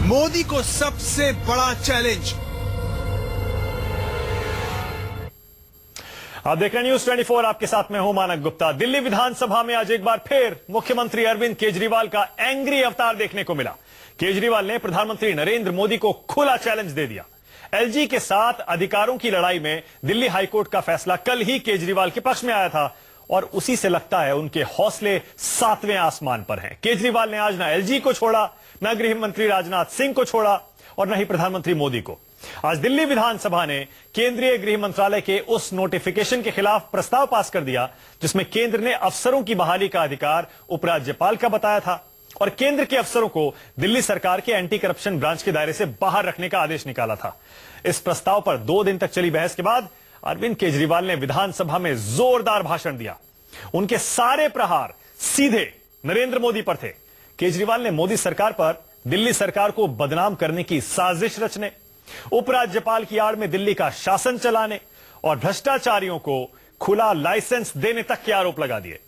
मोदी को सबसे बड़ा चैलेंज। आप देख रहे हैं न्यूज 24, आपके साथ मैं हूं मानक गुप्ता। दिल्ली विधानसभा में आज एक बार फिर मुख्यमंत्री अरविंद केजरीवाल का एंग्री अवतार देखने को मिला। केजरीवाल ने प्रधानमंत्री नरेंद्र मोदी को खुला चैलेंज दे दिया। एलजी के साथ अधिकारों की लड़ाई में दिल्ली हाईकोर्ट का फैसला कल ही केजरीवाल के पक्ष में आया था और उसी से लगता है उनके हौसले 7वें आसमान पर हैं। केजरीवाल ने आज ना एलजी को छोड़ा, न गृह मंत्री राजनाथ सिंह को छोड़ा और न ही प्रधानमंत्री मोदी को। आज दिल्ली विधानसभा ने केंद्रीय गृह मंत्रालय के उस नोटिफिकेशन के खिलाफ प्रस्ताव पास कर दिया जिसमें केंद्र ने अफसरों की बहाली का अधिकार उपराज्यपाल का बताया था और केंद्र के अफसरों को दिल्ली सरकार के एंटी करप्शन ब्रांच के दायरे से बाहर रखने का आदेश निकाला था। इस प्रस्ताव पर 2 दिन तक चली बहस के बाद अरविंद केजरीवाल ने विधानसभा में जोरदार भाषण दिया। उनके सारे प्रहार सीधे नरेंद्र मोदी पर थे। केजरीवाल ने मोदी सरकार पर दिल्ली सरकार को बदनाम करने की साजिश रचने, उपराज्यपाल की आड़ में दिल्ली का शासन चलाने और भ्रष्टाचारियों को खुला लाइसेंस देने तक के आरोप लगा दिए।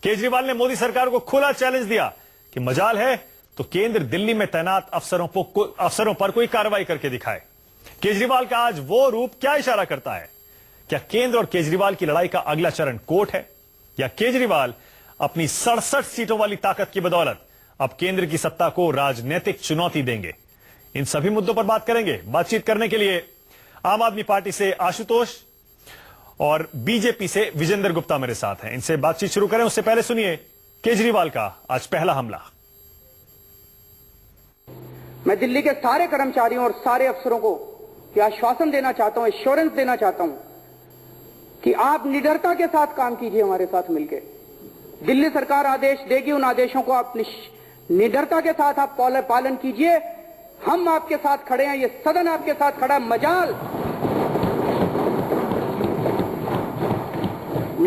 केजरीवाल ने मोदी सरकार को खुला चैलेंज दिया कि मजाल है तो केंद्र दिल्ली में तैनात अफसरों पर कोई कार्रवाई करके दिखाए। केजरीवाल का आज वो रूप क्या इशारा करता है? क्या केंद्र और केजरीवाल की लड़ाई का अगला चरण कोर्ट है या केजरीवाल अपनी 67 सीटों वाली ताकत की बदौलत अब केंद्र की सत्ता को राजनीतिक चुनौती देंगे? इन सभी मुद्दों पर बात करेंगे। बातचीत करने के लिए आम आदमी पार्टी से आशुतोष और बीजेपी से विजेंद्र गुप्ता मेरे साथ हैं। इनसे बातचीत शुरू करें उससे पहले सुनिए केजरीवाल का आज पहला हमला। मैं दिल्ली के सारे कर्मचारियों और सारे अफसरों को यह आश्वासन देना चाहता हूं, एश्योरेंस देना चाहता हूं कि आप निडरता के साथ काम कीजिए हमारे साथ मिलकर। दिल्ली सरकार आदेश देगी, उन आदेशों को आप निडरता के साथ आप पालन कीजिए। हम आपके साथ खड़े हैं, ये सदन आपके साथ खड़ा है।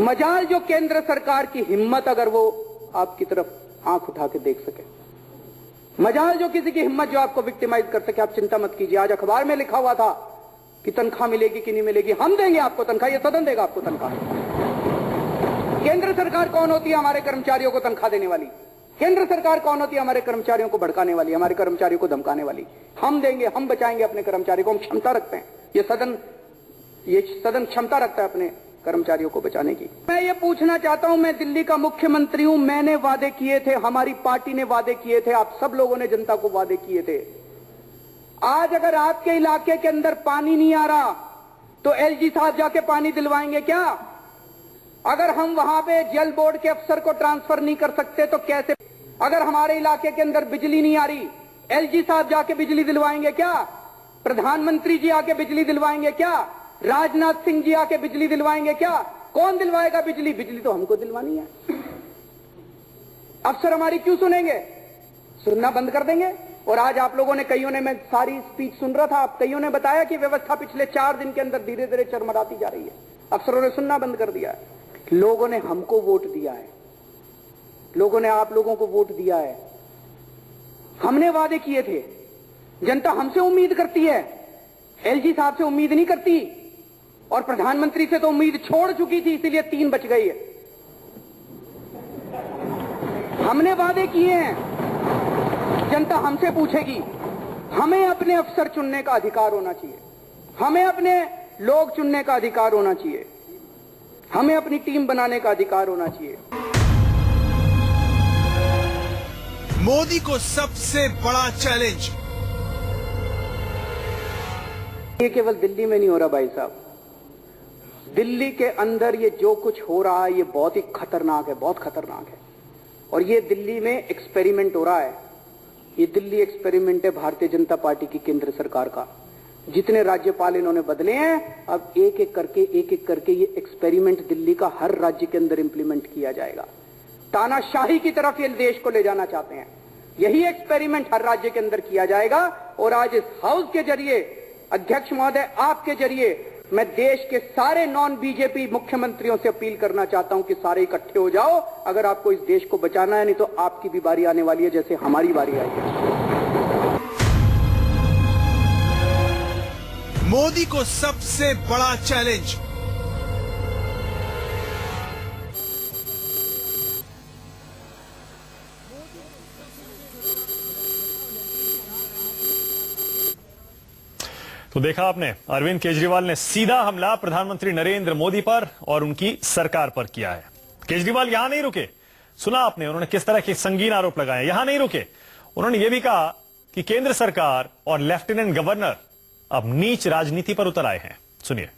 मजाल जो केंद्र सरकार की हिम्मत अगर वो आपकी तरफ आंख उठा के देख सके, मजाल जो किसी की हिम्मत जो आपको विक्टिमाइज कर सके। आप चिंता मत कीजिए। आज अखबार में लिखा हुआ था कि तनख्वाह मिलेगी कि नहीं मिलेगी, हम देंगे आपको तनख्वाह, ये सदन देगा आपको तनख्वाह। केंद्र सरकार कौन होती है हमारे कर्मचारियों को तनख्वाह देने वाली? केंद्र सरकार कौन होती है हमारे कर्मचारियों को भड़काने वाली, हमारे कर्मचारियों को धमकाने वाली? हम देंगे, हम बचाएंगे अपने कर्मचारियों को। हम क्षमता रखते हैं, ये सदन क्षमता रखता है अपने कर्मचारियों को बचाने की। मैं ये पूछना चाहता हूं, मैं दिल्ली का मुख्यमंत्री हूं, मैंने वादे किए थे, हमारी पार्टी ने वादे किए थे, आप सब लोगों ने जनता को वादे किए थे। आज अगर आपके इलाके के अंदर पानी नहीं आ रहा तो एलजी साहब जाके पानी दिलवाएंगे क्या? अगर हम वहां पे जल बोर्ड के अफसर को ट्रांसफर नहीं कर सकते तो कैसे? अगर हमारे इलाके के अंदर बिजली नहीं आ रही, एलजी साहब जाके बिजली दिलवाएंगे क्या? प्रधानमंत्री जी आके बिजली दिलवाएंगे क्या? राजनाथ सिंह जी आके बिजली दिलवाएंगे क्या? कौन दिलवाएगा बिजली? बिजली तो हमको दिलवानी है। अफसर हमारी क्यों सुनेंगे? सुनना बंद कर देंगे। और आज आप लोगों ने, कईयों ने, मैं सारी स्पीच सुन रहा था, आप कईयों ने बताया कि व्यवस्था पिछले 4 दिन के अंदर धीरे धीरे चरमराती जा रही है। अफसरों ने सुनना बंद कर दिया है। लोगों ने हमको वोट दिया है, लोगों ने आप लोगों को वोट दिया है। हमने वादे किए थे, जनता हमसे उम्मीद करती है, एलजी साहब से उम्मीद नहीं करती। और प्रधानमंत्री से तो उम्मीद छोड़ चुकी थी, इसीलिए 3 बच गई है। हमने वादे किए हैं, जनता हमसे पूछेगी। हमें अपने अफसर चुनने का अधिकार होना चाहिए, हमें अपने लोग चुनने का अधिकार होना चाहिए, हमें अपनी टीम बनाने का अधिकार होना चाहिए। मोदी को सबसे बड़ा चैलेंज। ये केवल दिल्ली में नहीं हो रहा भाई साहब, दिल्ली के अंदर ये जो कुछ हो रहा है ये बहुत ही खतरनाक है, बहुत खतरनाक है। और ये दिल्ली में एक्सपेरिमेंट हो रहा है, ये दिल्ली एक्सपेरिमेंट है भारतीय जनता पार्टी की केंद्र सरकार का। जितने राज्यपाल इन्होंने बदले हैं, अब एक एक करके ये एक्सपेरिमेंट दिल्ली का हर राज्य के अंदर इंप्लीमेंट किया जाएगा। तानाशाही की तरफ ये देश को ले जाना चाहते हैं, यही एक्सपेरिमेंट हर राज्य के अंदर किया जाएगा। और आज इस हाउस के जरिए, अध्यक्ष महोदय आपके जरिए, मैं देश के सारे नॉन बीजेपी मुख्यमंत्रियों से अपील करना चाहता हूं कि सारे इकट्ठे हो जाओ। अगर आपको इस देश को बचाना है, नहीं तो आपकी भी बारी आने वाली है जैसे हमारी बारी आई है। मोदी को सबसे बड़ा चैलेंज। तो देखा आपने, अरविंद केजरीवाल ने सीधा हमला प्रधानमंत्री नरेंद्र मोदी पर और उनकी सरकार पर किया है। केजरीवाल यहां नहीं रुके, सुना आपने उन्होंने किस तरह के संगीन आरोप लगाए। यहां नहीं रुके, उन्होंने यह भी कहा कि केंद्र सरकार और लेफ्टिनेंट गवर्नर अब नीच राजनीति पर उतर आए हैं। सुनिए।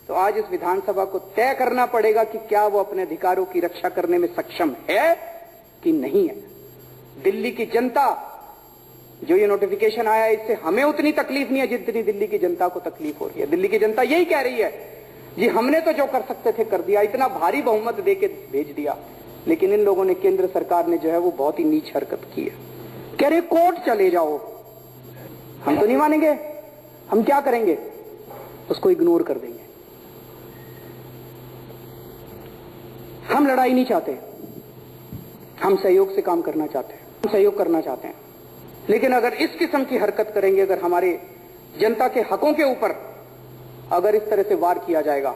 तो आज इस विधानसभा को तय करना पड़ेगा कि क्या वो अपने अधिकारों की रक्षा करने में सक्षम है कि नहीं है। दिल्ली की जनता, जो ये नोटिफिकेशन आया इससे हमें उतनी तकलीफ नहीं है जितनी दिल्ली की जनता को तकलीफ हो रही है। दिल्ली की जनता यही कह रही है, जी हमने तो जो कर सकते थे कर दिया, इतना भारी बहुमत देके भेज दिया, लेकिन इन लोगों ने, केंद्र सरकार ने जो है वो बहुत ही नीच हरकत की है। कह रहे कोर्ट चले जाओ, हम तो नहीं मानेंगे, हम क्या करेंगे, उसको इग्नोर कर देंगे। हम लड़ाई नहीं चाहते, हम सहयोग से काम करना चाहते हैं, हम सहयोग करना चाहते हैं। लेकिन अगर इस किस्म की हरकत करेंगे, अगर हमारे जनता के हकों के ऊपर अगर इस तरह से वार किया जाएगा,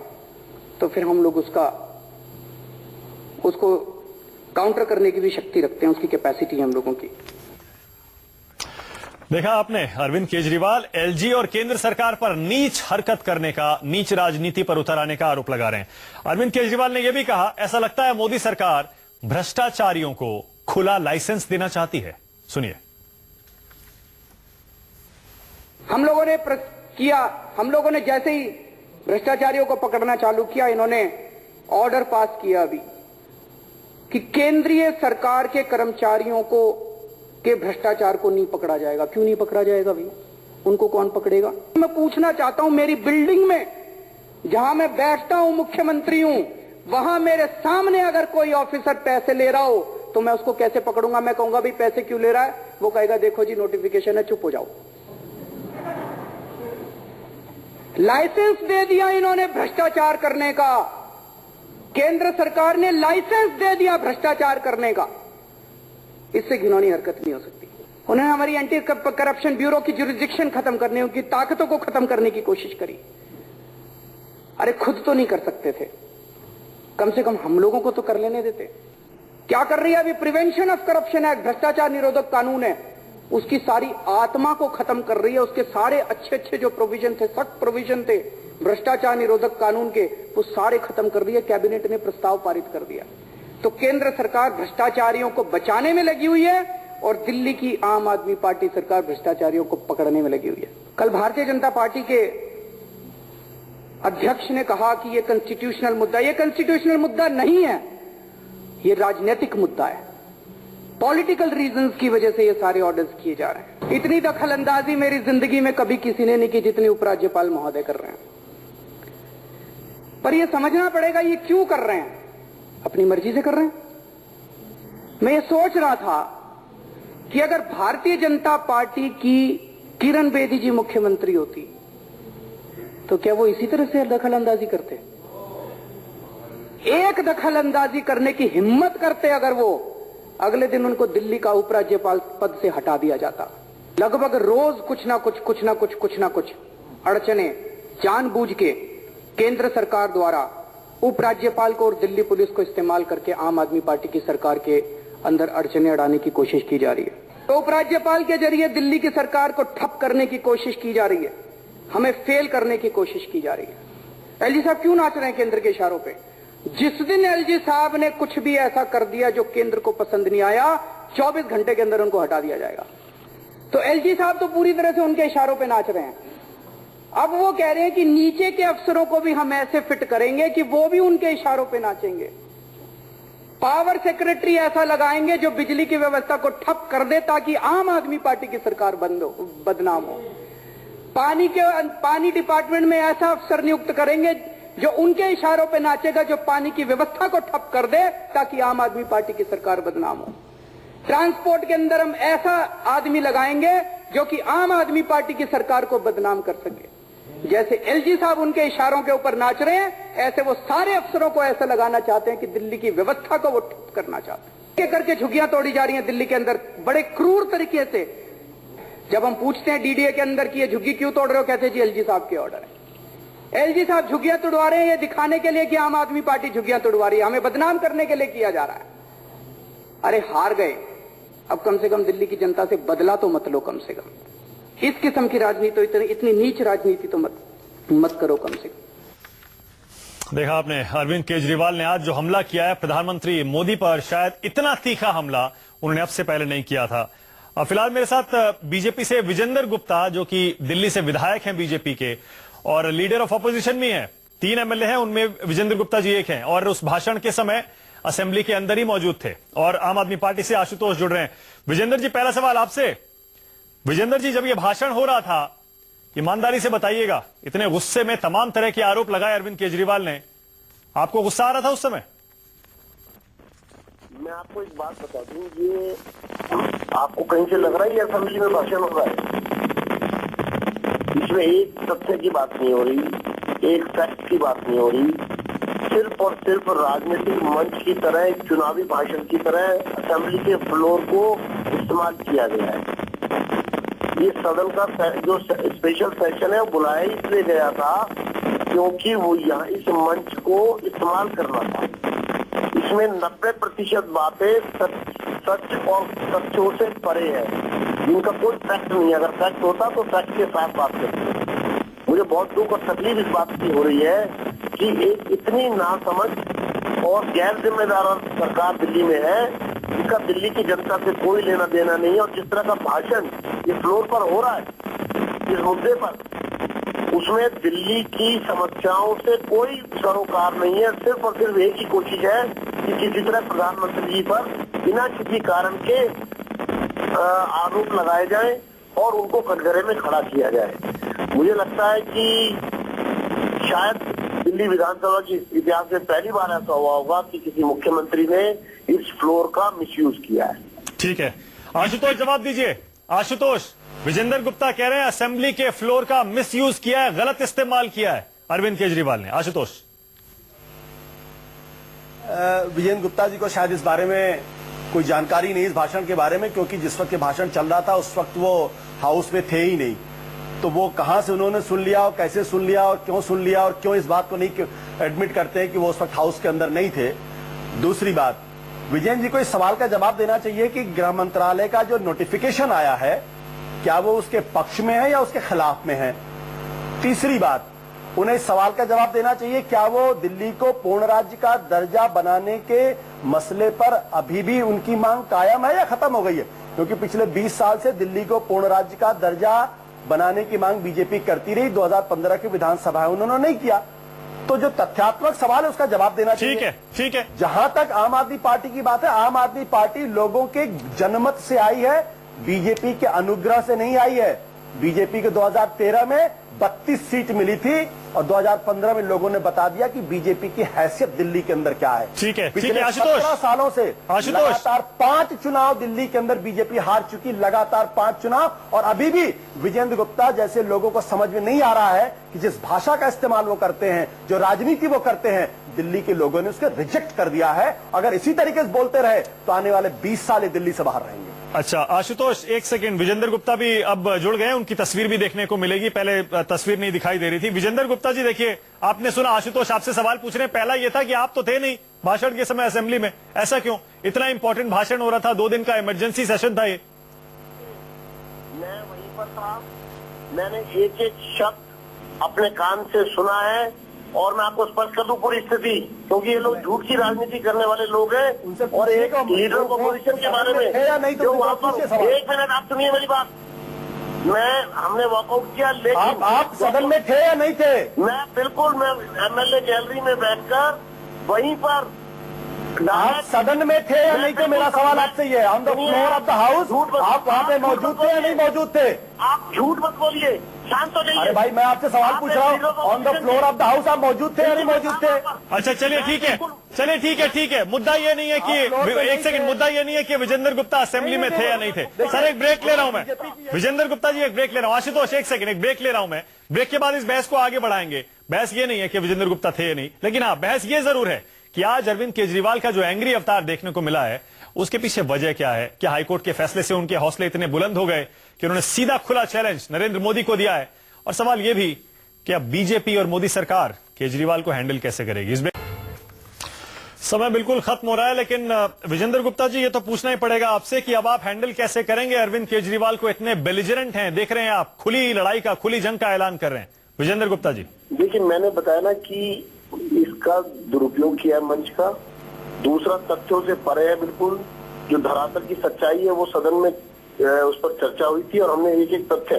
तो फिर हम लोग उसको काउंटर करने की भी शक्ति रखते हैं, उसकी कैपेसिटी है हम लोगों की। देखा आपने, अरविंद केजरीवाल एलजी और केंद्र सरकार पर नीच हरकत करने का, नीच राजनीति पर उतर आने का आरोप लगा रहे हैं। अरविंद केजरीवाल ने यह भी कहा, ऐसा लगता है मोदी सरकार भ्रष्टाचारियों को खुला लाइसेंस देना चाहती है। सुनिए। हम लोगों ने जैसे ही भ्रष्टाचारियों को पकड़ना चालू किया, इन्होंने ऑर्डर पास किया अभी कि केंद्रीय सरकार के कर्मचारियों को के भ्रष्टाचार को नहीं पकड़ा जाएगा। क्यों नहीं पकड़ा जाएगा भाई, उनको कौन पकड़ेगा? मैं पूछना चाहता हूं, मेरी बिल्डिंग में जहां मैं बैठता हूं, मुख्यमंत्री हूं, वहां मेरे सामने अगर कोई ऑफिसर पैसे ले रहा हो तो मैं उसको कैसे पकड़ूंगा? मैं कहूंगा भाई पैसे क्यों ले रहा है, वो कहेगा देखो जी नोटिफिकेशन है, चुप हो जाओ। लाइसेंस दे दिया इन्होंने भ्रष्टाचार करने का, केंद्र सरकार ने लाइसेंस दे दिया भ्रष्टाचार करने का। इससे घिनौनी हरकत नहीं हो सकती। उन्होंने हमारी एंटी करप्शन ब्यूरो की जुरिस्डिक्शन खत्म करने, उनकी ताकतों को खत्म करने की कोशिश करी। अरे खुद तो नहीं कर सकते थे, कम से कम हम लोगों को तो कर लेने देते। क्या कर रही है अभी? प्रिवेंशन ऑफ करप्शन एक्ट, भ्रष्टाचार निरोधक कानून है, उसकी सारी आत्मा को खत्म कर रही है। उसके सारे अच्छे अच्छे जो प्रोविजन थे, सख्त प्रोविजन थे भ्रष्टाचार निरोधक कानून के, वो सारे खत्म कर दिए। कैबिनेट ने प्रस्ताव पारित कर दिया। तो केंद्र सरकार भ्रष्टाचारियों को बचाने में लगी हुई है और दिल्ली की आम आदमी पार्टी सरकार भ्रष्टाचारियों को पकड़ने में लगी हुई है। कल भारतीय जनता पार्टी के अध्यक्ष ने कहा कि यह कॉन्स्टिट्यूशनल मुद्दा, यह कॉन्स्टिट्यूशनल मुद्दा नहीं है, यह राजनीतिक मुद्दा है। पॉलिटिकल रीजंस की वजह से ये सारे ऑर्डर्स किए जा रहे हैं। इतनी दखल अंदाजी मेरी जिंदगी में कभी किसी ने नहीं की जितनी उपराज्यपाल महोदय कर रहे हैं। पर यह समझना पड़ेगा ये क्यों कर रहे हैं, अपनी मर्जी से कर रहे हैं। मैं ये सोच रहा था कि अगर भारतीय जनता पार्टी की किरण बेदी जी मुख्यमंत्री होती तो क्या वो इसी तरह से दखल अंदाजी करते? एक दखल अंदाजी करने की हिम्मत करते अगर वो, अगले दिन उनको दिल्ली का उपराज्यपाल पद से हटा दिया जाता। लगभग रोज कुछ ना कुछ अड़चने जानबूझ के केंद्र सरकार द्वारा उपराज्यपाल को और दिल्ली पुलिस को इस्तेमाल करके आम आदमी पार्टी की सरकार के अंदर अड़चने अड़ाने की कोशिश की जा रही है। तो उपराज्यपाल के जरिए दिल्ली की सरकार को ठप करने की कोशिश की जा रही है, हमें फेल करने की कोशिश की जा रही है। एलजी साहब क्यों नाच रहे हैं केंद्र के इशारों पे? जिस दिन एलजी साहब ने कुछ भी ऐसा कर दिया जो केंद्र को पसंद नहीं आया, 24 घंटे के अंदर उनको हटा दिया जाएगा। तो एलजी साहब तो पूरी तरह से उनके इशारों पे नाच रहे हैं। अब वो कह रहे हैं कि नीचे के अफसरों को भी हम ऐसे फिट करेंगे कि वो भी उनके इशारों पे नाचेंगे। पावर सेक्रेटरी ऐसा लगाएंगे जो बिजली की व्यवस्था को ठप कर दे ताकि आम आदमी पार्टी की सरकार बदनाम हो। पानी डिपार्टमेंट में ऐसा अफसर नियुक्त करेंगे जो उनके इशारों पे नाचेगा, जो पानी की व्यवस्था को ठप कर दे ताकि आम आदमी पार्टी की सरकार बदनाम हो। ट्रांसपोर्ट के अंदर हम ऐसा आदमी लगाएंगे जो कि आम आदमी पार्टी की सरकार को बदनाम कर सके। जैसे एलजी साहब उनके इशारों के ऊपर नाच रहे हैं, ऐसे वो सारे अफसरों को ऐसा लगाना चाहते हैं कि दिल्ली की व्यवस्था को वो ठप करना चाहते हैं। करके झुग्गियां तोड़ी जा रही हैं दिल्ली के अंदर बड़े क्रूर तरीके से। जब हम पूछते हैं डीडीए के अंदर कि ये झुग्गी क्यों तोड़ रहे हो, कहते हैं जी एलजी साहब के ऑर्डर है। एलजी साहब झुग्गियां तोड़वा रहे हैं ये दिखाने के लिए कि आम आदमी पार्टी झुग्गियां तोड़वा रही है, हमें बदनाम करने के लिए किया जा रहा है। अरे हार गए, अब कम से कम दिल्ली की जनता से बदला तो मत लो। कम से कम इस किस्म की राजनीति, इतनी नीच राजनीति तो मत करो कम से कम। देखा आपने, अरविंद केजरीवाल ने आज जो हमला किया है प्रधानमंत्री मोदी पर, शायद इतना तीखा हमला उन्होंने अब से पहले नहीं किया था। फिलहाल मेरे साथ बीजेपी से विजेंद्र गुप्ता, जो कि दिल्ली से विधायक हैं बीजेपी के और लीडर ऑफ अपोजिशन भी हैं, 3 एमएलए हैं, उनमें विजेंद्र गुप्ता जी एक हैं और उस भाषण के समय असेंबली के अंदर ही मौजूद थे। और आम आदमी पार्टी से आशुतोष जुड़ रहे हैं। विजेंद्र जी, पहला सवाल आपसे। विजेंद्र जी, जब यह भाषण हो रहा था, ईमानदारी से बताइएगा, इतने गुस्से में तमाम तरह के आरोप लगाए अरविंद केजरीवाल ने, आपको गुस्सा आ रहा था उस समय? मैं आपको एक बात बता दूं, ये आपको कहीं से लग रहा है ये असेंबली में भाषण हो रहा है? इसमें एक तथ्य की बात नहीं हो रही, एक फैक्ट की बात नहीं हो रही, सिर्फ और सिर्फ राजनीतिक मंच की तरह, एक चुनावी भाषण की तरह असेंबली के फ्लोर को इस्तेमाल किया गया है। ये सदन का जो स्पेशल सेशन है वो बुलाया इसलिए गया था क्योंकि वो यहाँ इस मंच को इस्तेमाल करना था। इसमें 90% बातें सच और तथ्यों से परे है, जिनका कोई फैक्ट नहीं है। अगर फैक्ट होता तो फैक्ट के साथ बात करते। मुझे बहुत दुख और तकलीफ इस बात की हो रही है कि एक इतनी नासमझ और गैर जिम्मेदार सरकार दिल्ली में है, जिसका दिल्ली की जनता से कोई लेना देना नहीं है। और जिस तरह का भाषण इस फ्लोर पर हो रहा है इस मुद्दे पर, उसमें दिल्ली की समस्याओं से कोई सरोकार नहीं है। सिर्फ और सिर्फ एक ही कोशिश है कि किसी तरह प्रधानमंत्री जी पर बिना किसी कारण के आरोप लगाए जाएं और उनको कटघरे में खड़ा किया जाए। मुझे लगता है कि शायद दिल्ली विधानसभा के इतिहास में पहली बार ऐसा हुआ होगा कि किसी मुख्यमंत्री ने इस फ्लोर का मिसयूज किया है। ठीक है, आशुतोष जवाब दीजिए। आशुतोष, विजेंद्र गुप्ता कह रहे हैं असेंबली के फ्लोर का मिसयूज किया है, गलत इस्तेमाल किया है अरविंद केजरीवाल ने। आशुतोष, विजेंद्र गुप्ता जी को शायद इस बारे में कोई जानकारी नहीं, इस भाषण के बारे में, क्योंकि जिस वक्त ये भाषण चल रहा था उस वक्त वो हाउस में थे ही नहीं। तो वो कहां से उन्होंने सुन लिया और कैसे सुन लिया और क्यों इस बात को नहीं एडमिट करते हैं कि वो उस वक्त हाउस के अंदर नहीं थे। दूसरी बात, विजेंद्र जी को इस सवाल का जवाब देना चाहिए कि गृह मंत्रालय का जो नोटिफिकेशन आया है, क्या वो उसके पक्ष में है या उसके खिलाफ में है। तीसरी बात, उन्हें इस सवाल का जवाब देना चाहिए, क्या वो दिल्ली को पूर्ण राज्य का दर्जा बनाने के मसले पर अभी भी उनकी मांग कायम है या खत्म हो गई है। क्योंकि पिछले 20 साल से दिल्ली को पूर्ण राज्य का दर्जा बनाने की मांग बीजेपी करती रही। 2015 की विधानसभा है, उन्होंने नहीं किया। तो जो तथ्यात्मक सवाल है उसका जवाब देना चाहिए। ठीक है। जहां तक आम आदमी पार्टी की बात है, आम आदमी पार्टी लोगों के जनमत से आई है, बीजेपी के अनुग्रह से नहीं आई है। बीजेपी के 2013 में 32 सीट मिली थी और 2015 में लोगों ने बता दिया कि बीजेपी की हैसियत दिल्ली के अंदर क्या है। ठीक है, पिछले आशुतोष, 17 सालों से लगातार 5 चुनाव दिल्ली के अंदर बीजेपी हार चुकी, लगातार 5 चुनाव। और अभी भी विजेंद्र गुप्ता जैसे लोगों को समझ में नहीं आ रहा है कि जिस भाषा का इस्तेमाल वो करते हैं, जो राजनीति वो करते हैं, दिल्ली के लोगों ने उसके रिजेक्ट कर दिया है। अगर इसी तरीके से बोलते रहे तो आने वाले 20 साल दिल्ली से बाहर रहेंगे। अच्छा आशुतोष, एक सेकंड, विजेंद्र गुप्ता भी अब जुड़ गए, उनकी तस्वीर भी देखने को मिलेगी। पहले तस्वीर नहीं दिखाई दे रही थी। विजेंद्र गुप्ता जी, देखिए, आपने सुना आशुतोष आपसे सवाल पूछ रहे हैं। पहला यह था कि आप तो थे नहीं भाषण के समय असेंबली में, ऐसा क्यों? इतना इंपॉर्टेंट भाषण हो रहा था, 2 दिन का इमरजेंसी सेशन था ये। मैं वहीं पर था, मैंने एक एक शब्द अपने कान से सुना है और मैं आपको स्पष्ट कर दूं पूरी स्थिति, क्योंकि ये लोग झूठ की राजनीति करने वाले लोग हैं। और एक लीडर ऑफ अपोजिशन के बारे में जो वहां पर, 1 मिनट आप सुनिए मेरी बात, हमने वॉकआउट किया, लेकिन आप सदन में थे या नहीं थे? मैं बिल्कुल, मैं एमएलए गैलरी में बैठकर वहीं पर, आप सदन में थे या नहीं थे? मेरा सवाल आपसे ये, on the floor of the house आप वहां पे मौजूद थे या नहीं मौजूद थे? आप झूठ मत बोलिए, शांत हो जाइए। अरे भाई, मैं आपसे सवाल पूछ रहा हूँ, on the floor of the house आप मौजूद थे या नहीं मौजूद थे? अच्छा चलिए, ठीक है। मुद्दा ये नहीं है कि, एक सेकंड, मुद्दा ये नहीं है कि विजेंद्र गुप्ता असेंबली में थे या नहीं थे। सर, एक ब्रेक ले रहा हूं मैं। विजेंद्र गुप्ता जी, एक ब्रेक ले रहा हूं। आशुतोष, एक सेकंड, एक ब्रेक ले रहा हूं मैं। ब्रेक के बाद इस बहस को आगे बढ़ाएंगे। बहस ये नहीं है कि विजेंद्र गुप्ता थे या नहीं, लेकिन हाँ, बहस ये जरूर है कि आज अरविंद केजरीवाल का जो एंग्री अवतार देखने को मिला है, उसके पीछे वजह क्या है। क्या हाईकोर्ट के फैसले से उनके हौसले इतने बुलंद हो गए कि उन्होंने सीधा खुला चैलेंज नरेंद्र मोदी को दिया है? और सवाल यह भी कि अब बीजेपी और मोदी सरकार केजरीवाल को हैंडल कैसे करेगी। इस समय बिल्कुल खत्म हो रहा है, लेकिन विजेंद्र गुप्ता जी, ये तो पूछना ही पड़ेगा आपसे कि अब आप हैंडल कैसे करेंगे अरविंद केजरीवाल को? इतने बेलिजरेंट हैं, देख रहे हैं आप, खुली लड़ाई का, खुली जंग का ऐलान कर रहे हैं। विजेंद्र गुप्ता जी, देखिए, मैंने बताया ना कि इसका दुरुपयोग किया है मंच का। दूसरा, तथ्यों से परे है बिल्कुल। जो धरातल की सच्चाई है वो सदन में उस पर चर्चा हुई थी और हमने एक एक तथ्य,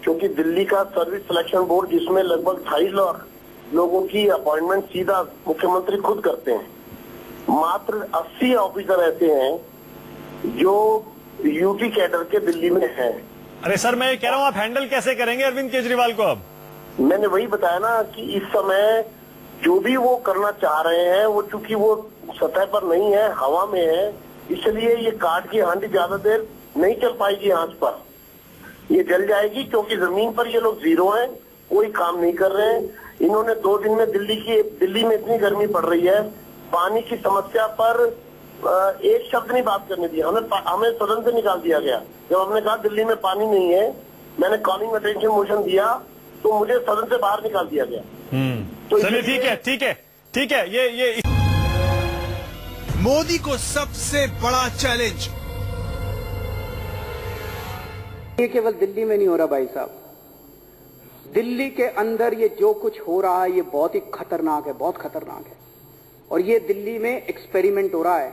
क्योंकि दिल्ली का सर्विस सिलेक्शन बोर्ड जिसमें लगभग 2.5 लाख लोगों की अपॉइंटमेंट सीधा मुख्यमंत्री खुद करते हैं, मात्र 80 ऑफिसर ऐसे हैं जो यूपी कैडर के दिल्ली में हैं। अरे सर, मैं ये कह रहा हूं, आप हैंडल कैसे करेंगे अरविंद केजरीवाल को? अब मैंने वही बताया ना कि इस समय जो भी वो करना चाह रहे हैं, वो चूंकि वो सतह पर नहीं है, हवा में है, इसलिए ये काट की हांडी ज्यादा देर नहीं चल पाएगी आंच पर। ये जल जाएगी, क्योंकि जमीन पर ये लोग जीरो हैं, कोई काम नहीं कर रहे हैं। इन्होंने 2 दिन में दिल्ली में इतनी गर्मी पड़ रही है, पानी की समस्या पर एक शब्द नहीं बात करने दिया। हमें सदन से निकाल दिया गया जब हमने कहा दिल्ली में पानी नहीं है। मैंने कॉलिंग अटेंशन मोशन दिया तो मुझे सदन से बाहर निकाल दिया गया। तो चलिए, ठीक है। ये मोदी को सबसे बड़ा चैलेंज। ये केवल दिल्ली में नहीं हो रहा भाई साहब, दिल्ली के अंदर ये जो कुछ हो रहा है ये बहुत ही खतरनाक है, बहुत खतरनाक है। और ये दिल्ली में एक्सपेरिमेंट हो रहा है।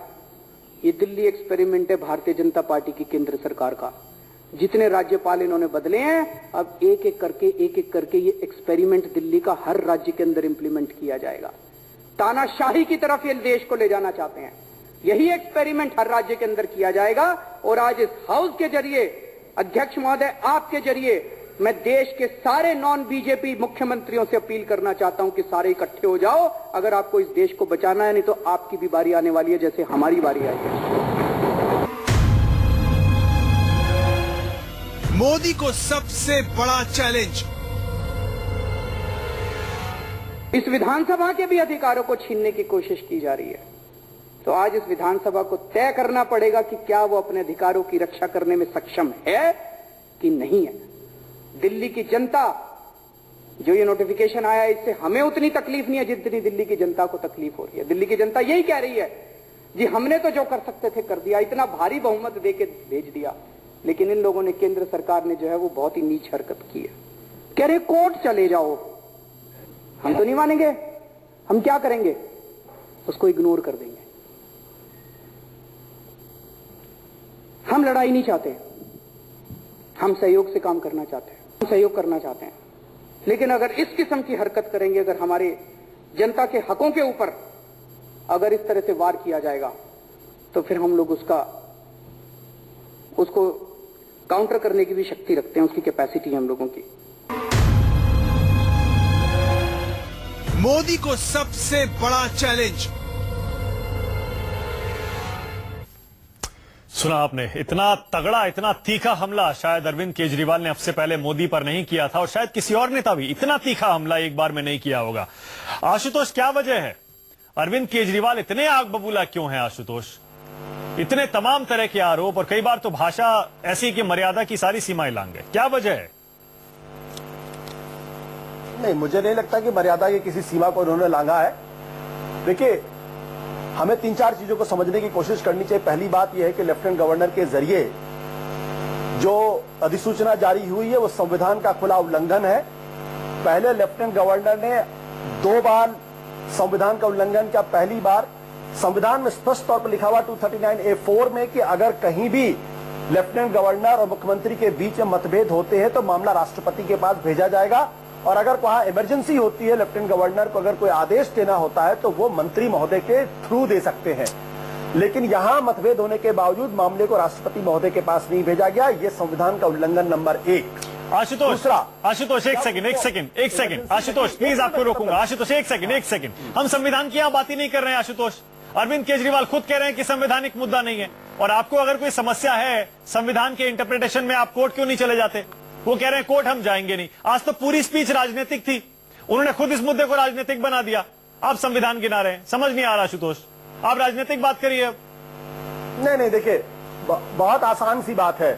ये दिल्ली एक्सपेरिमेंट है भारतीय जनता पार्टी की केंद्र सरकार का। जितने राज्यपाल इन्होंने बदले हैं, अब एक एक करके ये एक्सपेरिमेंट दिल्ली का हर राज्य के अंदर इंप्लीमेंट किया जाएगा। तानाशाही की तरफ ये देश को ले जाना चाहते हैं। यही एक्सपेरिमेंट हर राज्य के अंदर किया जाएगा। और आज इस हाउस के जरिए, अध्यक्ष महोदय, आपके जरिए मैं देश के सारे नॉन बीजेपी मुख्यमंत्रियों से अपील करना चाहता हूं कि सारे इकट्ठे हो जाओ। अगर आपको इस देश को बचाना है, नहीं तो आपकी भी बारी आने वाली है जैसे हमारी बारी आई है। मोदी को सबसे बड़ा चैलेंज। इस विधानसभा के भी अधिकारों को छीनने की कोशिश की जा रही है। तो आज इस विधानसभा को तय करना पड़ेगा कि क्या वो अपने अधिकारों की रक्षा करने में सक्षम है कि नहीं है। दिल्ली की जनता, जो ये नोटिफिकेशन आया है, इससे हमें उतनी तकलीफ नहीं है जितनी दिल्ली की जनता को तकलीफ हो रही है। दिल्ली की जनता यही कह रही है, जी हमने तो जो कर सकते थे कर दिया, इतना भारी बहुमत देके भेज दिया, लेकिन इन लोगों ने, केंद्र सरकार ने जो है वो बहुत ही नीच हरकत की है। कह रहे कोर्ट चले जाओ। हम तो नहीं मानेंगे, हम क्या करेंगे, उसको इग्नोर कर देंगे। हम लड़ाई नहीं चाहते, हम सहयोग से काम करना चाहते हैं, हम सहयोग करना चाहते हैं। लेकिन अगर इस किस्म की हरकत करेंगे, अगर हमारे जनता के हकों के ऊपर अगर इस तरह से वार किया जाएगा, तो फिर हम लोग उसको काउंटर करने की भी शक्ति रखते हैं, उसकी कैपेसिटी है हम लोगों की। मोदी को सबसे बड़ा चैलेंज। सुना आपने, इतना तगड़ा, इतना तीखा हमला शायद अरविंद केजरीवाल ने अब से पहले मोदी पर नहीं किया था, और शायद किसी और नेता भी इतना तीखा हमला एक बार में नहीं किया होगा। आशुतोष, क्या वजह है? अरविंद केजरीवाल इतने आग बबूला क्यों है आशुतोष? इतने तमाम तरह के आरोप, और कई बार तो भाषा ऐसी कि मर्यादा की सारी सीमाएं लांग गए। क्या वजह है? नहीं, मुझे नहीं लगता कि मर्यादा की किसी सीमा को उन्होंने लांघा है। देखिए, हमें 3-4 चीजों को समझने की कोशिश करनी चाहिए। पहली बात यह है कि लेफ्टिनेंट गवर्नर के जरिए जो अधिसूचना जारी हुई है वो संविधान का खुला उल्लंघन है। पहले लेफ्टिनेंट गवर्नर ने 2 बार संविधान का उल्लंघन किया। पहली बार संविधान में स्पष्ट तौर पर लिखा हुआ 239A(4) में कि अगर कहीं भी लेफ्टिनेंट गवर्नर और मुख्यमंत्री के बीच में मतभेद होते हैं तो मामला राष्ट्रपति के पास भेजा जाएगा, और अगर वहां इमरजेंसी होती है, लेफ्टिनेंट गवर्नर को अगर कोई आदेश देना होता है तो वो मंत्री महोदय के थ्रू दे सकते हैं। लेकिन यहां मतभेद होने के बावजूद मामले को राष्ट्रपति महोदय के पास नहीं भेजा गया। ये संविधान का उल्लंघन नंबर 1। आशुतोष, दूसरा, आशुतोष एक सेकंड आशुतोष प्लीज, आपको रोकूंगा। आशुतोष एक सेकंड, हम संविधान की यहां बात ही नहीं कर रहे हैं आशुतोष। अरविंद केजरीवाल खुद कह रहे हैं कि संवैधानिक मुद्दा नहीं है, और आपको अगर कोई समस्या है संविधान के इंटरप्रिटेशन में, आप कोर्ट क्यों नहीं चले जाते? वो कह रहे हैं कोर्ट हम जाएंगे नहीं। आज तो पूरी स्पीच राजनीतिक थी, उन्होंने खुद इस मुद्दे को राजनीतिक बना दिया। आप संविधान गिना रहे हैं, समझ नहीं आ रहा आशुतोष, आप राजनीतिक बात करिए। नहीं, देखिए, बहुत आसान सी बात है।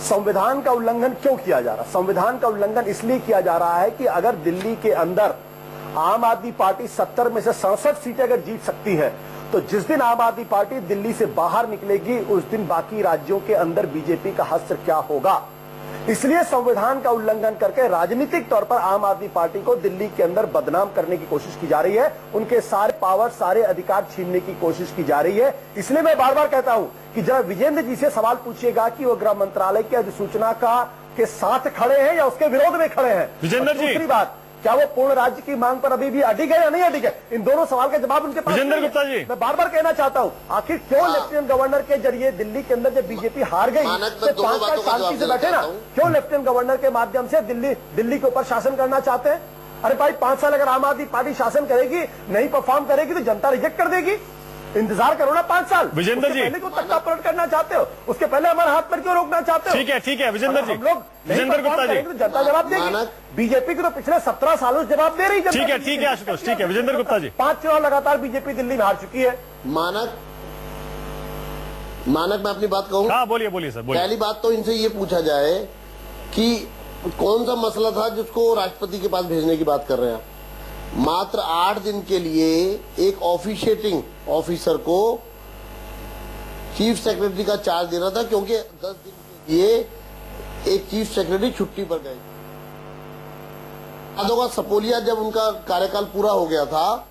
संविधान का उल्लंघन क्यों किया जा रहा है? संविधान का उल्लंघन इसलिए किया जा रहा है कि अगर दिल्ली के अंदर आम आदमी पार्टी 70 में से 67 सीटें अगर जीत सकती है तो जिस दिन आम आदमी पार्टी दिल्ली से बाहर निकलेगी उस दिन बाकी राज्यों के अंदर बीजेपी का हश्र क्या होगा। इसलिए संविधान का उल्लंघन करके राजनीतिक तौर पर आम आदमी पार्टी को दिल्ली के अंदर बदनाम करने की कोशिश की जा रही है, उनके सारे पावर सारे अधिकार छीनने की कोशिश की जा रही है। इसलिए मैं बार बार कहता हूं कि जरा विजेंद्र जी से सवाल पूछिएगा कि वो गृह मंत्रालय की अधिसूचना के साथ खड़े हैं या उसके विरोध में खड़े हैं। विजेंद्र जी, दूसरी बात, क्या वो पूर्ण राज्य की मांग पर अभी भी अडिग है या नहीं अडिग है? इन दोनों सवाल के जवाब उनके पास विजेंद्र नहीं है। गुप्ता जी, मैं बार बार कहना चाहता हूं, आखिर क्यों लेफ्टिनेंट गवर्नर के जरिए दिल्ली के अंदर जब बीजेपी हार गई तो 5 साल शांति से बैठे ना, क्यों लेफ्टिनेंट गवर्नर के माध्यम से दिल्ली के ऊपर शासन करना चाहते हैं? अरे भाई 5 साल अगर आम आदमी पार्टी शासन करेगी, नहीं परफॉर्म करेगी तो जनता रिजेक्ट कर देगी। इंतजार करो ना 5 साल। विजेंद्र जी, पहले को तख्ता पलट करना चाहते हो, उसके पहले हमारे हाथ पर क्यों रोकना चाहते हो? ठीक है विजेंद्र जी, हम लोग विजेंद्र गुप्ता जी, तो जनता जवाब देगी। बीजेपी को तो पिछले 17 सालों से जवाब दे रही जनता। ठीक है आशुतोष, ठीक है विजेंद्र गुप्ता जी। 5 चुनाव लगातार बीजेपी दिल्ली में हार चुकी है। मानक मैं अपनी बात कहूं? हाँ बोलिए सर, बोलिए। पहली बात तो इनसे ये पूछा जाए कि कौन सा मसला था जिसको राष्ट्रपति के पास भेजने की बात कर रहे हैं। मात्र 8 दिन के लिए एक ऑफिशिएटिंग ऑफिसर को चीफ सेक्रेटरी का चार्ज देना था, क्योंकि 10 दिन के लिए एक चीफ सेक्रेटरी छुट्टी पर गए। याद सपोलिया जब उनका कार्यकाल पूरा हो गया था,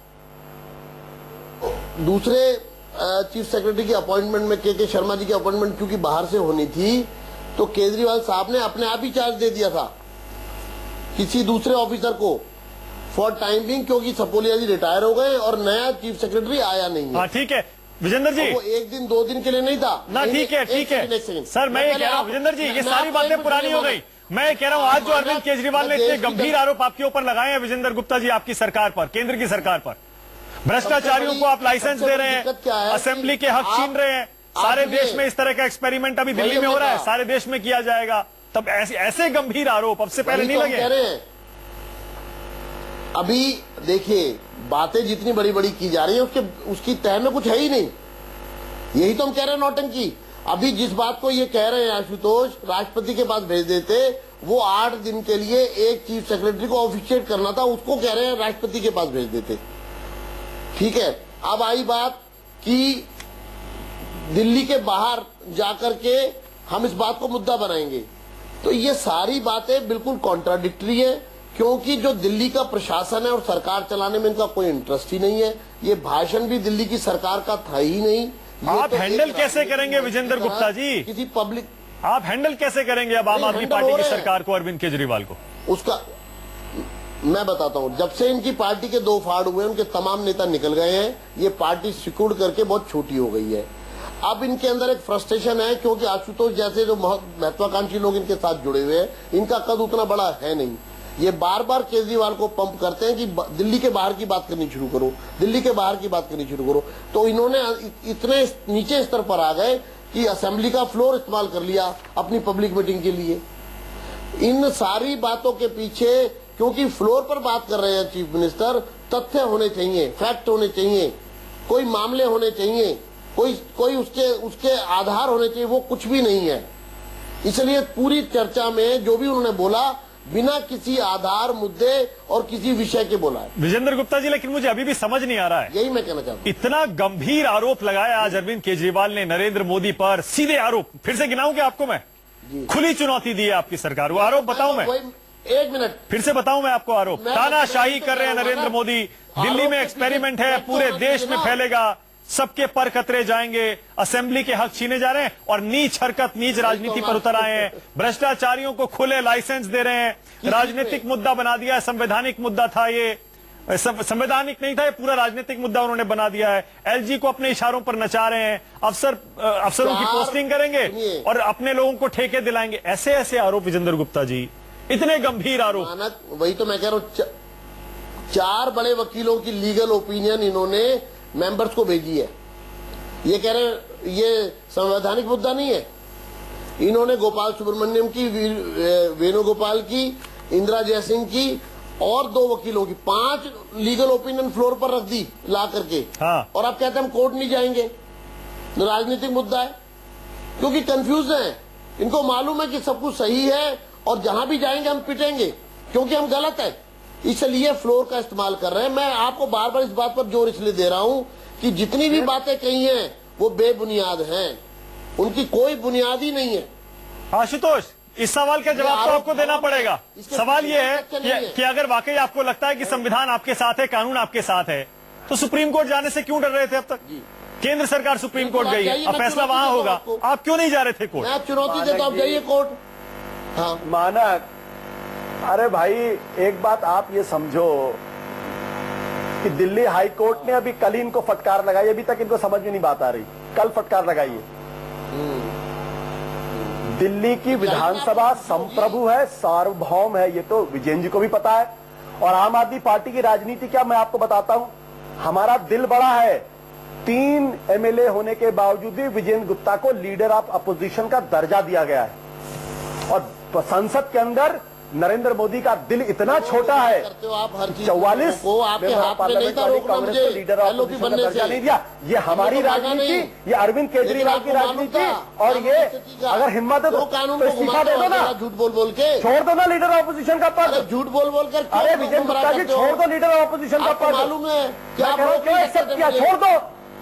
दूसरे चीफ सेक्रेटरी की अपॉइंटमेंट में के शर्मा जी की अपॉइंटमेंट क्योंकि बाहर से होनी थी, तो केजरीवाल साहब ने अपने आप ही चार्ज दे दिया था किसी दूसरे ऑफिसर को फॉर टाइम बिंग, क्योंकि सपोलिया जी रिटायर हो गए और नया चीफ सेक्रेटरी आया नहीं है। हाँ ठीक है विजेंद्र जी, वो 1 दिन 2 दिन के लिए नहीं था ना। ठीक है सर, मैं ये कह रहा हूँ विजेंद्र जी, ये सारी बातें पुरानी हो गई। मैं कह रहा हूँ आज जो अरविंद केजरीवाल ने इतने गंभीर आरोप आपके ऊपर लगाए हैं विजेंद्र गुप्ता जी, आपकी सरकार पर, केंद्र की सरकार पर, भ्रष्टाचारियों को आप लाइसेंस दे रहे हैं, असेंबली के हक छीन रहे हैं, सारे देश में इस तरह का एक्सपेरिमेंट अभी दिल्ली में हो रहा है, सारे देश में किया जाएगा, तब ऐसे गंभीर आरोप अब से पहले नहीं लगे। अभी देखिए बातें जितनी बड़ी बड़ी की जा रही है उसकी तह में कुछ है ही नहीं। यही तो हम कह रहे हैं नौटंकी। अभी जिस बात को ये कह रहे हैं आशुतोष, राष्ट्रपति के पास भेज देते, वो 8 दिन के लिए एक चीफ सेक्रेटरी को ऑफिशिएट करना था, उसको कह रहे हैं राष्ट्रपति के पास भेज देते। ठीक है, अब आई बात कि दिल्ली के बाहर जाकर के हम इस बात को मुद्दा बनाएंगे, तो ये सारी बातें बिल्कुल कॉन्ट्राडिक्टरी है, क्योंकि जो दिल्ली का प्रशासन है और सरकार चलाने में इनका कोई इंटरेस्ट ही नहीं है। ये भाषण भी दिल्ली की सरकार का था ही नहीं। आप तो हैंडल कैसे करेंगे विजेंद्र गुप्ता जी? किसी पब्लिक आप हैंडल कैसे करेंगे अब आम आदमी पार्टी की सरकार को, अरविंद केजरीवाल को? उसका मैं बताता हूं, जब से इनकी पार्टी के 2 फाड़ हुए, उनके तमाम नेता निकल गए हैं, ये पार्टी सिकुड़ करके बहुत छोटी हो गई है। अब इनके अंदर एक फ्रस्ट्रेशन है, क्योंकि आशुतोष जैसे जो महत्वाकांक्षी लोग इनके साथ जुड़े हुए हैं, इनका कद उतना बड़ा है नहीं। ये बार बार केजरीवाल को पंप करते हैं कि दिल्ली के बाहर की बात करनी शुरू करो, दिल्ली के बाहर की बात करनी शुरू करो। तो इन्होंने इतने नीचे स्तर पर आ गए कि असेंबली का फ्लोर इस्तेमाल कर लिया अपनी पब्लिक मीटिंग के लिए। इन सारी बातों के पीछे, क्योंकि फ्लोर पर बात कर रहे हैं चीफ मिनिस्टर, तथ्य होने चाहिए, फैक्ट होने चाहिए, कोई मामले होने चाहिए, कोई उसके आधार होने चाहिए, वो कुछ भी नहीं है। इसलिए पूरी चर्चा में जो भी उन्होंने बोला बिना किसी आधार, मुद्दे और किसी विषय के बोला है। विजेंद्र गुप्ता जी, लेकिन मुझे अभी भी समझ नहीं आ रहा है, यही मैं कहना चाहता हूं। इतना गंभीर आरोप लगाया आज अरविंद केजरीवाल ने नरेंद्र मोदी पर, सीधे आरोप, फिर से गिनाऊं क्या आपको मैं? खुली चुनौती दी है आपकी सरकार। वो आरोप बताऊं मैं? 1 मिनट फिर से बताऊं मैं आपको आरोप? तानाशाही कर रहे हैं नरेंद्र मोदी, दिल्ली में एक्सपेरिमेंट है, पूरे देश में फैलेगा, सबके पर कतरे जाएंगे, असेंबली के हक छीने जा रहे हैं और नीच हरकत, नीच राजनीति पर उतर आए हैं, भ्रष्टाचारियों को खुले लाइसेंस दे रहे हैं, राजनीतिक मुद्दा बना दिया है। संवैधानिक मुद्दा था ये, संवैधानिक नहीं था ये, पूरा राजनीतिक मुद्दा उन्होंने बना दिया है। एलजी को अपने इशारों पर नचा रहे हैं, अफसरों की पोस्टिंग करेंगे और अपने लोगों को ठेके दिलाएंगे। ऐसे ऐसे आरोप विजेंद्र गुप्ता जी, इतने गंभीर आरोप। वही तो मैं कह रहा हूं, 4 बड़े वकीलों की लीगल ओपिनियन इन्होंने मेंबर्स को भेजी है। ये कह रहे हैं ये संवैधानिक मुद्दा नहीं है। इन्होंने गोपाल सुब्रमण्यम की, वेणुगोपाल की, इंदिरा जयसिंह की और 2 वकीलों की 5 लीगल ओपिनियन फ्लोर पर रख दी ला करके। हाँ। और आप कहते हैं हम कोर्ट नहीं जाएंगे, राजनीतिक मुद्दा है, क्योंकि कंफ्यूज है। इनको मालूम है कि सब कुछ सही है और जहां भी जाएंगे हम पिटेंगे क्योंकि हम गलत है, इसलिए फ्लोर का इस्तेमाल कर रहे हैं। मैं आपको बार बार इस बात पर जोर इसलिए दे रहा हूं कि जितनी भी बातें कही हैं वो बेबुनियाद हैं, उनकी कोई बुनियाद ही नहीं है। आशुतोष, इस सवाल का जवाब तो आपको देना पड़ेगा। सवाल यह है कि अगर वाकई आपको लगता है कि संविधान आपके साथ है, कानून आपके साथ है, तो सुप्रीम कोर्ट जाने से क्यों डर रहे थे अब तक? केंद्र सरकार सुप्रीम कोर्ट गई है, अब फैसला वहां होगा, आप क्यों नहीं जा रहे थे कोर्ट? मैं चुनौती देता हूं, आप जाइए कोर्ट। हाँ मानक, अरे भाई एक बात आप ये समझो कि दिल्ली हाई कोर्ट ने अभी कल ही इनको फटकार लगाई, अभी तक इनको समझ में नहीं बात आ रही, कल फटकार लगाई है। दिल्ली की विधानसभा संप्रभु है, सार्वभौम है, ये तो विजयन जी को भी पता है। और आम आदमी पार्टी की राजनीति क्या, मैं आपको बताता हूं, हमारा दिल बड़ा है। 3 एमएलए होने के बावजूद भी विजयन गुप्ता को लीडर ऑफ अपोजिशन का दर्जा दिया गया है। और संसद के अंदर नरेंद्र मोदी का दिल इतना छोटा है, 44 को आपके हाथ में नहीं था रोकना मुझे लीडर ऑफ एलओपी अपोजिशन का बनने दर्जा से। नहीं दिया। ये हमारी राजनीति, ये अरविंद केजरीवाल की राजनीति, और ये अगर हिम्मत है तो कानून को इस्तीफा दे दो ना, झूठ बोल बोल के छोड़ दो ना लीडर ऑफ अपोजिशन का पद। झूठ बोल बोल कर अरे विजय गुप्ता जी छोड़ दो लीडर ऑफ अपोजिशन का पद। मालूम है क्या क्यों एक्सेप्ट किया? छोड़ दो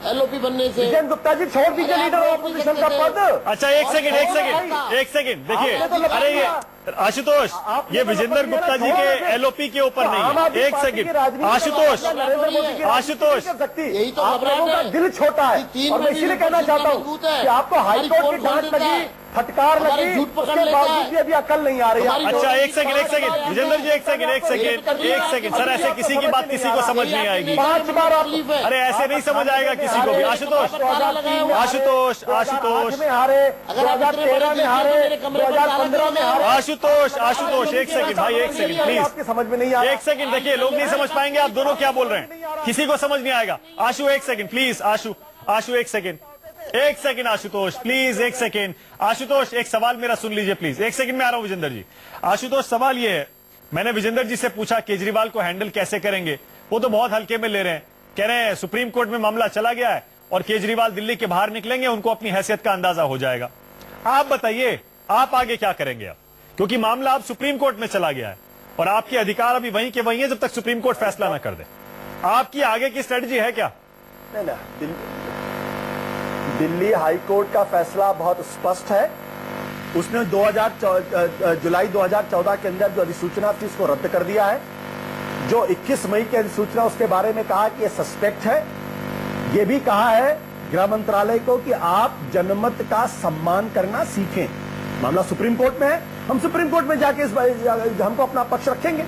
एलओपी बनने से। विजय गुप्ता जी छोड़ दीजिए लीडर ऑफ अपोजिशन का पद। अच्छा एक सेकंड देखिए, अरे ये आशुतोष, ये विजेंद्र गुप्ता जी के एलओपी के ऊपर नहीं है। एक सेकंड आशुतोष, यही तो आप लोगों का दिल छोटा है, और मैं इसीलिए कहना चाहता हूँ कि आपको हाईकोर्ट की डांट लगी, फटकार लगी, उसके बावजूद भी अभी अकल नहीं आ रही है। अच्छा एक सेकंड विजेंद्र जी, एक सेकंड सर, ऐसे किसी की बात किसी को समझ नहीं आएगी। 5 बार आप, अरे ऐसे नहीं समझ आएगा किसी को भी। आशुतोष 2008 में हारे, 2013 में हारे, 2015 में हारे। आशुतोष एक सेकंड भाई, एक सेकंड प्लीज, आपकी समझ में नहीं आ रहा। एक सेकंड देखिए, लोग नहीं समझ पाएंगे आप दोनों क्या बोल रहे हैं, किसी को समझ नहीं आएगा। आशु एक सेकंड प्लीज, आशु एक सेकंड आशुतोष प्लीज, एक सेकंड आशुतोष, एक सवाल मेरा सुन लीजिए प्लीज, एक सेकंड में आ रहा हूं विजेंद्र जी। आशुतोष सवाल ये है, मैंने विजेंद्र जी से पूछा केजरीवाल को हैंडल कैसे करेंगे, वो तो बहुत हल्के में ले रहे हैं, कह रहे हैं सुप्रीम कोर्ट में मामला चला गया है और केजरीवाल दिल्ली के बाहर निकलेंगे, उनको अपनी हैसियत का अंदाजा हो जाएगा। आप बताइए आप आगे क्या करेंगे अब, क्योंकि मामला अब सुप्रीम कोर्ट में चला गया है और आपके अधिकार अभी वहीं के वहीं है जब तक सुप्रीम कोर्ट फैसला ना कर दे। आपकी आगे की स्ट्रेटजी है क्या? नहीं, दिल्ली हाई कोर्ट का फैसला बहुत स्पष्ट है। उसने जुलाई 2014 के अंदर जो अधिसूचना थी उसको रद्द कर दिया है। जो 21 मई की अधिसूचना उसके बारे में कहा कि ये सस्पेक्ट है। ये भी कहा है गृह मंत्रालय को कि आप जनमत का सम्मान करना सीखें। मामला सुप्रीम कोर्ट में है, हम सुप्रीम कोर्ट में जाके हमको अपना पक्ष रखेंगे,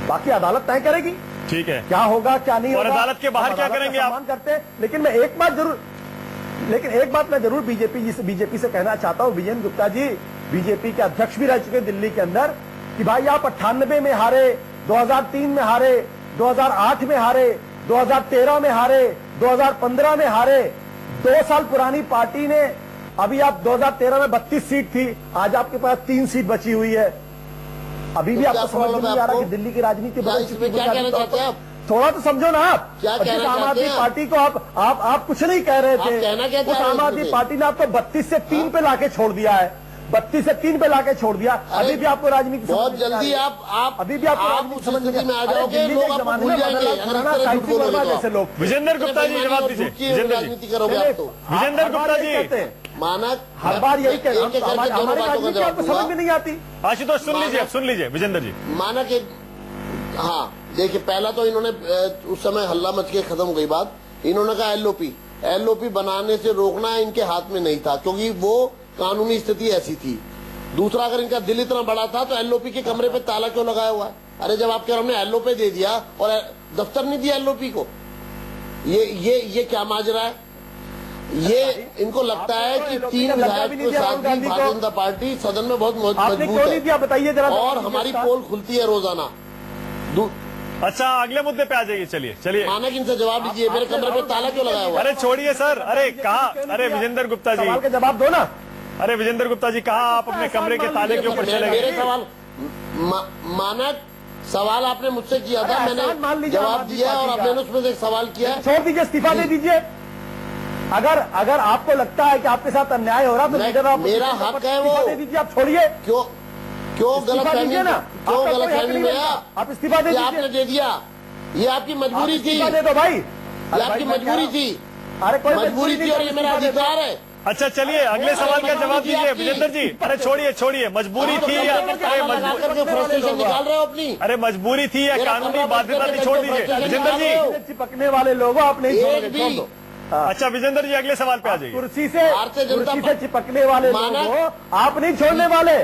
बाकी अदालत तय करेगी। ठीक है, क्या होगा क्या नहीं और होगा, अदालत के बाहर क्या करेंगे आप? सम्मान करते हैं। लेकिन एक बात मैं जरूर बीजेपी से कहना चाहता हूं, विजय गुप्ता जी बीजेपी के अध्यक्ष भी रह चुके हैं दिल्ली के अंदर, कि भाई आप 98 में हारे, 2003 में हारे, 2008 में हारे, 2013 में हारे, 2015 में हारे। 2 साल पुरानी पार्टी ने, अभी आप 2013 में 32 सीट थी, आज आपके पास 3 सीट बची हुई है। अभी भी आपको समझ में नहीं आ रहा कि दिल्ली की राजनीति बदल चुकी है। क्या कहना चाहते हैं आप? थोड़ा तो समझो ना आप। क्या कहना आम चाहते आदमी हैं? पार्टी को आप कुछ नहीं कह रहे थे। कहना क्या उस आम आदमी पार्टी ने आपको 32 से 3 पे लाके छोड़ दिया है, 32 से 3 पे लाके छोड़ दिया। अभी भी आपको राजनीति बहुत जल्दी आप अभी भी आपको आप राजनीति उस स्थिति में आ जाओगे, लोग आपको भूल जाएंगे। जैसे लोग। विजेंद्र गुप्ता जी जवाब दीजिए। राजनीति करोगे आप तो। विजेंद्र गुप्ता जी मानक हर बार यही कहते हैं, हमारी राजनीति आपको समझ में नहीं आती। आशुतोष सुन लीजिए विजेंद्र जी। मानक एक, हाँ देखिए, पहला तो इन्होंने उस समय हल्ला मच के खत्म हो गई बात। इन्होंने कहा एलओपी बनाने से रोकना इनके हाथ में नहीं था, क्योंकि वो कानूनी स्थिति ऐसी थी। दूसरा, अगर इनका दिल इतना बड़ा था तो एलओपी के कमरे पे ताला क्यों लगाया हुआ है? अरे जब आपके हमने एलओपी दे दिया और दफ्तर नहीं दिया एलओपी को, ये क्या माजरा है? ये इनको लगता है कि 3 विधायक के साथ भी भारतीय जनता पार्टी सदन में बहुत मजबूत है, बताइए जरा, और हमारी पोल खुलती है रोजाना। अच्छा अगले मुद्दे पे आ जाइए, चलिए मानक इनसे जवाब दीजिए, मेरे कमरे पे ताला क्यों लगाया हुआ? अरे छोड़िए सर, अरे कहा, अरे विजेंद्र गुप्ता जी सवाल का जवाब दो ना। अरे विजेंद्र गुप्ता जी कहा आप अपने कमरे के ताले के ऊपर चले मेरे गए? सवाल मानक सवाल आपने मुझसे किया था, मैंने जवाब दिया और अब मैंने उसमें से एक सवाल किया। छोड़ दीजिए, इस्तीफा दे दीजिए। अगर आपको लगता है कि आपके साथ अन्याय हो रहा तो मेरा हक है वो, दे दीजिए। आप छोड़िए, क्यों गलतफहमी ना, क्यों गलतफहमी में आप इस्तीफा दे दीजिए। आपने दे दिया, ये आपकी मजबूरी थी। दे दो भाई, ये आपकी मजबूरी थी। अरे कोई मजबूरी थी और ये मेरा अधिकार है। अच्छा चलिए अगले सवाल का जवाब दीजिए विजेंद्र जी। अरे छोड़िए मजबूरी थी या फ्रस्ट्रेशन निकाल रहे हो अपनी। अरे मजबूरी थी या कानूनी बाध्यता थी, छोड़ दीजिए विजेंद्र जी। चिपकने वाले लोगों आप नहीं छोड़ोगे, एक भी छोड़ दो। अच्छा विजेंद्र जी अगले सवाल पे आ जाइए। कुर्सी से भारतीय जनता कुर्सी से चिपकने वाले माना- लोगों आप नहीं छोड़ने वाले।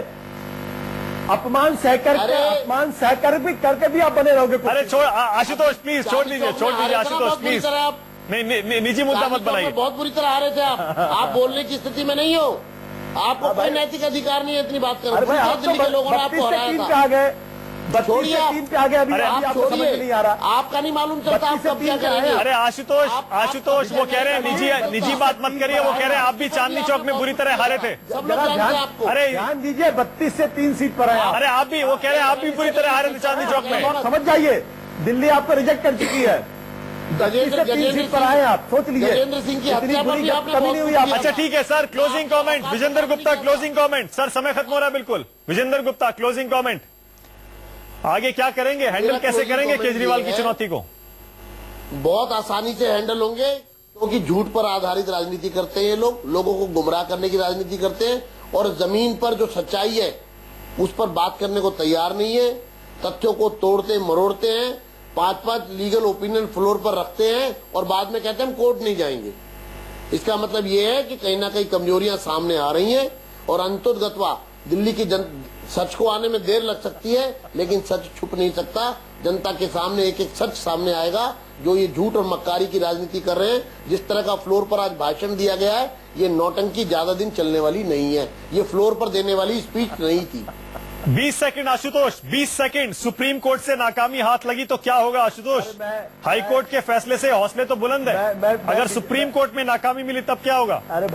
अपमान सहकर भी करके भी आप बने रहोगे। अरे छोड़ आशुतोष प्लीज छोड़ दीजिए आशुतोष प्लीज। नहीं निजी मुद्दा मत बनाइए। बहुत बुरी तरह आ रहे थे आप बोलने की स्थिति में नहीं हो। आपको कोई नैतिक अधिकार नहीं है इतनी बात अरे भाई आप दिल्ली के लोगों ने आपको 32 से हराया 3 था। पे आ गए, 32 से 3 पे आ गए। अभी अरे अभी आप आपको समझ में नहीं आ रहा। आपका नहीं मालूम चलता आप 32 से कब क्या 3 पे आए। करेंगे। अरे आशुतोष वो कह रहे हैं निजी बात मत करिए। वो कह रहे हैं आप भी चांदनी चौक में बुरी तरह हारे थे। सब लोग जरा जानते हैं ध्यान आपको। अरे ध्यान दीजिए, 32 से 3 सीट पर आए आप। अरे आप भी वो कह रहे हैं आप भी बुरी तरह हारे थे चांदनी चौक में। समझ जाइए, दिल्ली आपको रिजेक्ट कर चुकी है। 32 से 3 सीट पर आए आप, सोच लीजिए। गजेंद्र सिंह की इतनी हत्या पर बुरी भी आपने कमी नहीं हुई आप। अच्छा ठीक है sir, closing comment Vijender Gupta, closing comment. Sir समय खत्म हो रहा है बिल्कुल। Vijender Gupta closing comment. आगे क्या करेंगे, हैंडल कैसे closing करेंगे comment केजरीवाल ये की है। चुनौती को? बहुत आसानी से हैंडल होंगे, क्योंकि झूठ पर आधारित राजनीति करते हैं ये लोग, लोगों को गुमराह करने की राजनीति करते हैं और जमीन पर जो सच्चाई है उस पर बात करने को तैयार नहीं है। तथ्यों को तोड़ते मरोड़ते हैं, 5-5 लीगल ओपिनियन फ्लोर पर रखते हैं और बाद में कहते हैं हम कोर्ट नहीं जाएंगे। इसका मतलब ये है कि कहीं ना कहीं कमजोरियां सामने आ रही हैं और अंतोगत्वा दिल्ली की सच को आने में देर लग सकती है, लेकिन सच छुप नहीं सकता। जनता के सामने एक एक सच सामने आएगा। जो ये झूठ और मक्कारी की राजनीति कर रहे हैं, जिस तरह का फ्लोर पर आज भाषण दिया गया है, ये नौटंकी ज्यादा दिन चलने वाली नहीं है। ये फ्लोर पर देने वाली स्पीच नहीं थी। 20 second Ashutosh, 20 second. Supreme court से नाकामी हाथ लगी तो क्या होगा आशुतोष? हाई कोर्ट के फैसले से हौसले तो बुलंद है। अगर सुप्रीम कोर्ट में नाकामी मिली तब क्या होगा? अरे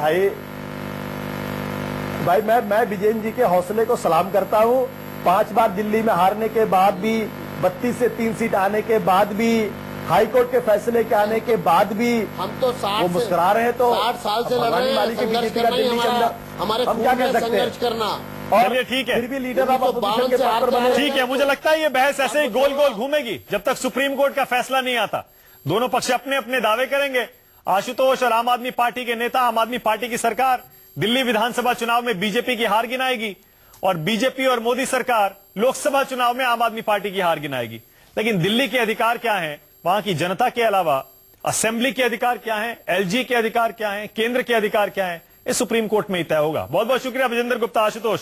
भाई मैं विजेंद्र जी के हौसले को सलाम करता हूँ। 5 बार दिल्ली में हारने के बाद भी, 32 से 3 सीट आने के बाद भी, हाई कोर्ट के फैसले के आने के बाद भी हम तो 60 वो मुस्कुरा रहे हैं। तो 60 साल से लड़ भगवान रहे हैं। मालिक की संघर्ष बीजेपी का करना ही दिल्ली के अंदर हमारे हम खून क्या में कर सकते हैं? संघर्ष करना। और चलिए ठीक है, फिर भी लीडर ऑफ तो अपोजिशन के 52 पद पर बने। ठीक है। मुझे लगता है ये बहस ऐसे ही गोल गोल घूमेगी जब तक सुप्रीम कोर्ट का फैसला नहीं आता। दोनों पक्ष अपने अपने दावे करेंगे। आशुतोष और आम आदमी पार्टी के नेता, आम आदमी पार्टी की सरकार दिल्ली विधानसभा चुनाव में बीजेपी की हार गिनाएगी और बीजेपी और मोदी सरकार लोकसभा चुनाव में आम आदमी पार्टी की हार गिनाएगी। लेकिन दिल्ली के अधिकार क्या हैं, वहां की जनता के अलावा असेंबली के अधिकार क्या हैं, एलजी के अधिकार क्या हैं, केंद्र के अधिकार क्या हैं, ये सुप्रीम कोर्ट में ही तय होगा। बहुत बहुत शुक्रिया विजेंद्र गुप्ता, आशुतोष।